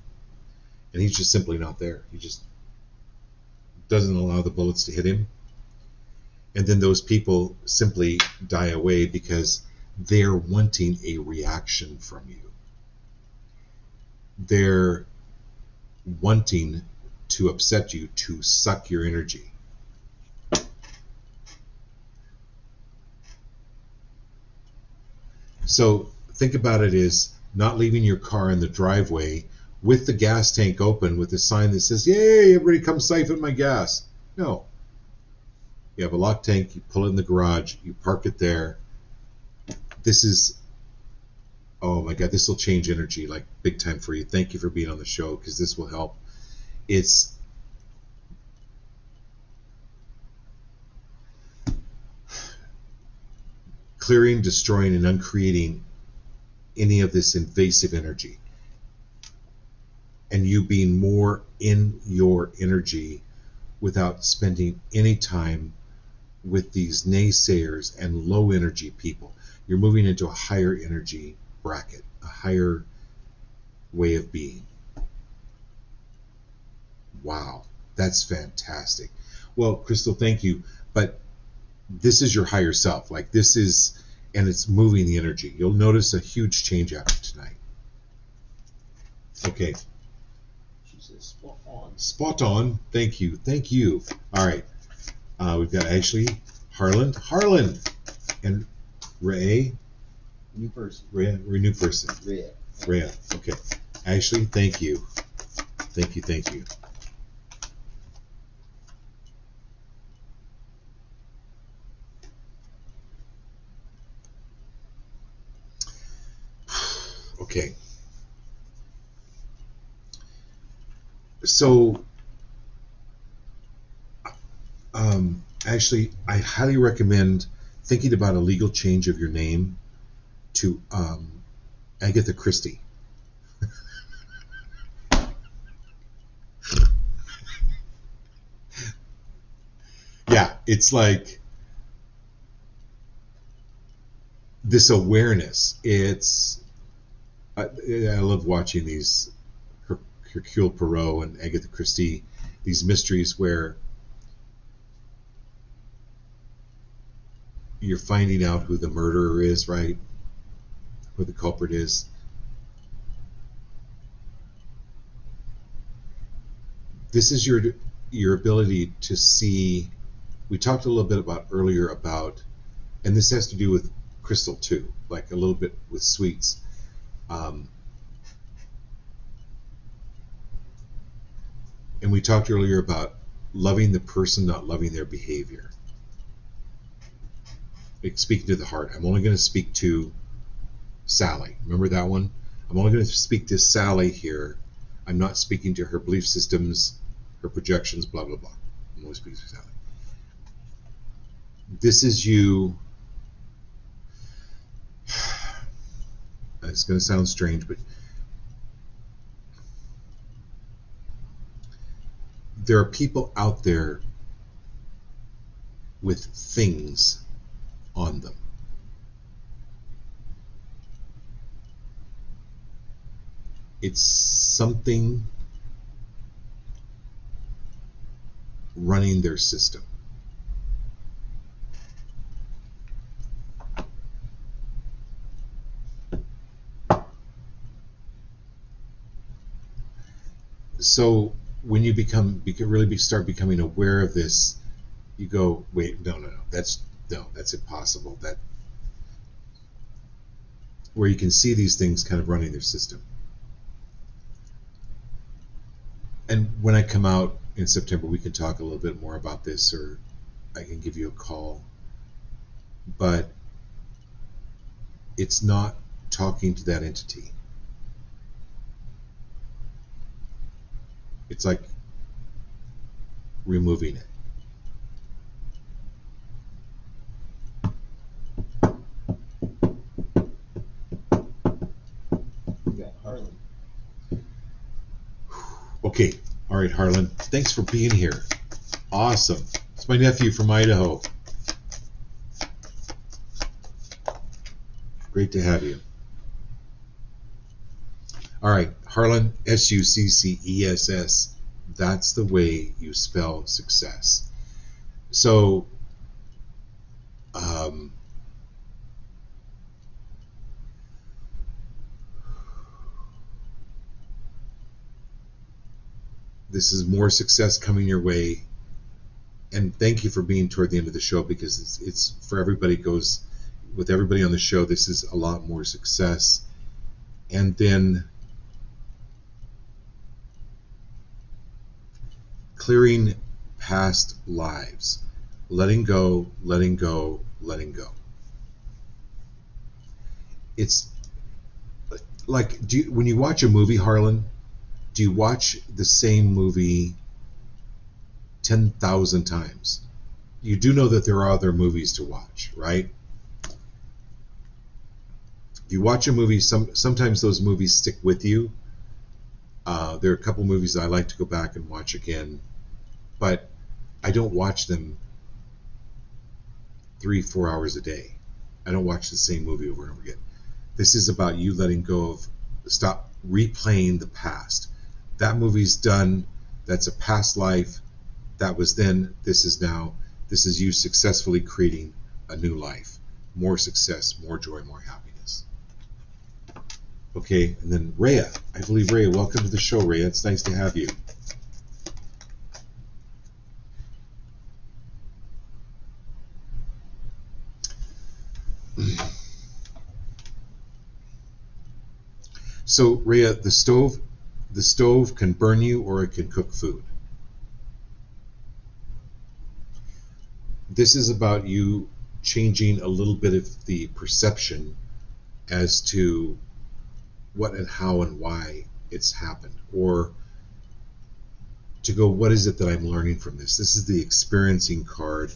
Speaker 2: and he's just simply not there. He just doesn't allow the bullets to hit him. And then those people simply die away because they're wanting a reaction from you. They're wanting to upset you, to suck your energy. So think about it as not leaving your car in the driveway with the gas tank open with a sign that says, "Yay, everybody come siphon my gas." No. You have a locked tank, you pull it in the garage, you park it there. This is, oh my God, this will change energy like big time for you. Thank you for being on the show because this will help. It's clearing, destroying, and uncreating any of this invasive energy. And you being more in your energy without spending any time with these naysayers and low energy people. You're moving into a higher energy bracket, a higher way of being. Wow, that's fantastic. Well, Crystal, thank you. But this is your higher self. Like this is, and it's moving the energy. You'll notice a huge change after tonight. Okay.
Speaker 3: She says spot on.
Speaker 2: Spot on. Thank you. Thank you. All right. We've got Ashley, Harlan, and Ray.
Speaker 3: New person.
Speaker 2: Ray, new person.
Speaker 3: Rhea.
Speaker 2: Okay. Ashley, thank you. Thank you. Thank you. Okay. So, actually, I highly recommend thinking about a legal change of your name to Agatha Christie. Yeah, it's like this awareness. It's I love watching these Hercule Poirot and Agatha Christie, these mysteries where you're finding out who the murderer is, right? Who the culprit is. This is your ability to see. We talked a little bit about earlier about, and this has to do with crystal too, like a little bit with sweets. And we talked earlier about loving the person, not loving their behavior. Like speaking to the heart. I'm only going to speak to Sally. Remember that one? I'm only going to speak to Sally here. I'm not speaking to her belief systems, her projections, blah, blah, blah. I'm only speaking to Sally. This is you. It's going to sound strange, but there are people out there with things on them. It's something running their system. So when you start becoming aware of this, you go, wait, no, that's impossible. That where you can see these things kind of running their system. And when I come out in September, we can talk a little bit more about this, or I can give you a call. But it's not talking to that entity. It's like removing it.
Speaker 3: We got Harlan.
Speaker 2: Okay, all right, Harlan. Thanks for being here. Awesome. It's my nephew from Idaho. Great to have you. All right, Harlan, Success. That's the way you spell success. So, this is more success coming your way. And thank you for being toward the end of the show, because it's for everybody. Goes with everybody on the show. This is a lot more success. And then clearing past lives, letting go. It's like, when you watch a movie, Harlan, do you watch the same movie 10,000 times? You do know that there are other movies to watch, right? If you watch a movie, sometimes those movies stick with you. There are a couple movies I like to go back and watch again, but I don't watch them 3-4 hours a day. I don't watch the same movie over and over again. This is about you letting go of, stop replaying the past. That movie's done. That's a past life. That was then. This is now. This is you successfully creating a new life. More success, more joy, more happiness. Okay, and then Rhea. I believe Rhea. Welcome to the show, Rhea. It's nice to have you. So, Rhea, the stove can burn you, or it can cook food. This is about you changing a little bit of the perception as to what and how and why it's happened, or to go, what is it that I'm learning from this? This is the experiencing card.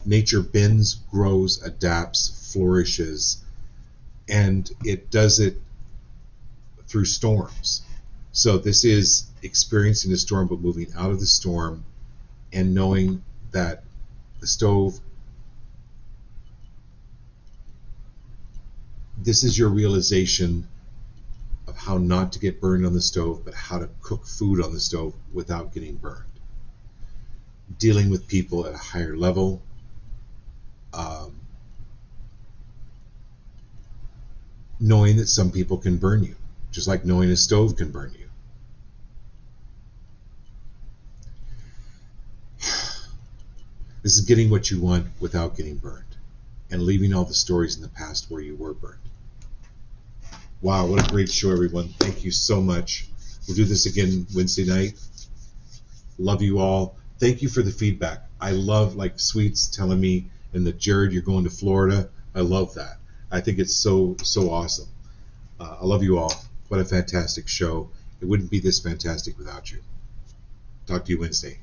Speaker 2: Nature bends, grows, adapts, flourishes, and it does it through storms. So this is experiencing a storm, but moving out of the storm and knowing that the stove, this is your realization of how not to get burned on the stove, but how to cook food on the stove without getting burned. Dealing with people at a higher level. Knowing that some people can burn you, just like knowing a stove can burn you. This is getting what you want without getting burned, and leaving all the stories in the past where you were burned. Wow, what a great show, everyone. Thank you so much. We'll do this again Wednesday night. Love you all. Thank you for the feedback. I love, like, Sweets telling me, and that Jared, you're going to Florida. I love that. I think it's so awesome. I love you all. What a fantastic show. It wouldn't be this fantastic without you. Talk to you Wednesday.